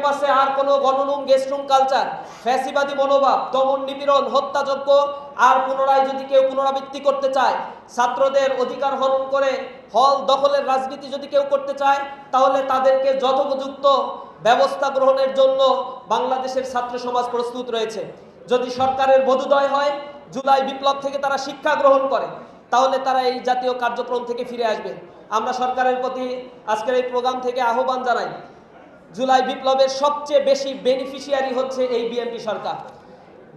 ক্যাম্পাসে আর কোনো গণরুম guest room culture, ফ্যাসিবাদী মনোভাব, দমন নিপীড়ন, হত্যাযজ্ঞ আর পুনরায় যদি কেউ পুনরাবৃত্তি করতে চায়, ছাত্রদের অধিকার হরণ করে হল দখলের রাজনীতি যদি কেউ করতে চায়, তাহলে তাদেরকে যথোপযুক্ত ব্যবস্থা গ্রহণের জন্য বাংলাদেশের ছাত্র সমাজ প্রস্তুত রয়েছে। যদি সরকারের বোধোদয় হয়, জুলাই বিপ্লব থেকে তারা শিক্ষা গ্রহণ করে, তাহলে তারা এই জাতীয় কার্যক্রম থেকে ফিরে আসবে। আমরা সরকারের প্রতি আজকের এই প্রোগ্রাম থেকে আহ্বান জানাই, জুলাই বিপ্লবের সবচেয়ে বেশি বেনিফিশিয়ারি হচ্ছে এই বিএনপি সরকার,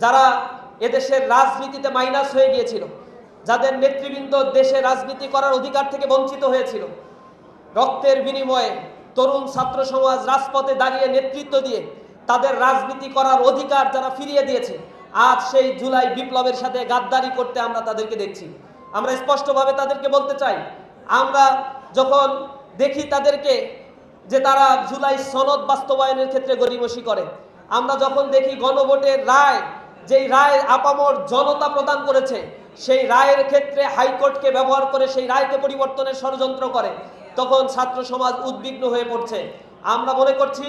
যারা এদেশের রাজনীতিতে মাইনাস হয়ে গিয়েছিল, যাদের নেতৃবৃন্দ দেশে রাজনীতি করার অধিকার থেকে বঞ্চিত হয়েছিল। রক্তের বিনিময়ে তরুণ ছাত্র সমাজ রাজপথে দাঁড়িয়ে নেতৃত্ব দিয়ে তাদের রাজনীতি করার অধিকার যারা ফিরিয়ে দিয়েছে, আজ সেই জুলাই বিপ্লবের সাথে গাদ্দারি করতে আমরা তাদেরকে দেখছি। আমরা স্পষ্টভাবে তাদেরকে বলতে চাই, আমরা যখন দেখি তাদেরকে যে তারা জুলাই সনদ বাস্তবায়নের ক্ষেত্রে গড়িমসি করে, আমরা যখন দেখি গণভোটের রায়, যেই রায় আপামর জনতা প্রদান করেছে, সেই রায়ের ক্ষেত্রে হাইকোর্টকে ব্যবহার করে সেই রায়কে পরিবর্তনের ষড়যন্ত্র করে, তখন ছাত্র সমাজ উদ্বিগ্ন হয়ে পড়ছে। আমরা মনে করছি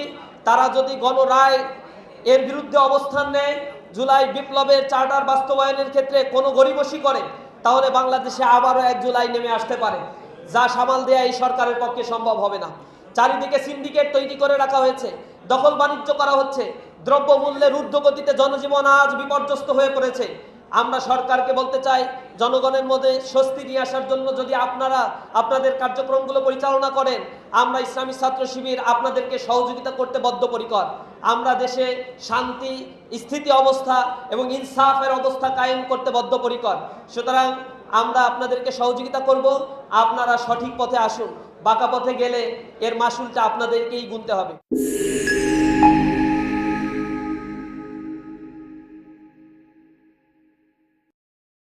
তারা যদি গণরায় এর বিরুদ্ধে অবস্থান নেয়, জুলাই বিপ্লবের চার্টার বাস্তবায়নের ক্ষেত্রে কোনো গড়িমসি করে, তাহলে বাংলাদেশে আবারও 1 জুলাই নেমে আসতে পারে, যা সামাল দেয়া এই সরকারের পক্ষে সম্ভব হবে না। চারিদিকে সিন্ডিকেট তৈরি করে রাখা হয়েছে, দখল বাণিজ্য করা হচ্ছে, দ্রব্যমূল্যের ঊর্ধ্বগতিতে জনজীবন আজ বিপর্যস্ত হয়ে পড়েছে। আমরা সরকারকে বলতে চাই, জনগণের মধ্যে স্বস্তি নিয়ে আসার জন্য যদি আপনারা আপনাদের কার্যক্রমগুলো পরিচালনা করেন, আমরা ইসলামী ছাত্র শিবির আপনাদেরকে সহযোগিতা করতে বদ্ধপরিকর। আমরা দেশে শান্তি, স্থিতি অবস্থা এবং ইনসাফের অবস্থা কায়েম করতে বদ্ধপরিকর। সুতরাং আমরা আপনাদেরকে সহযোগিতা করব, আপনারা সঠিক পথে আসুন। বাঁকা পথে গেলে এর মাসুলটা আপনাদেরকেই গুনতে হবে।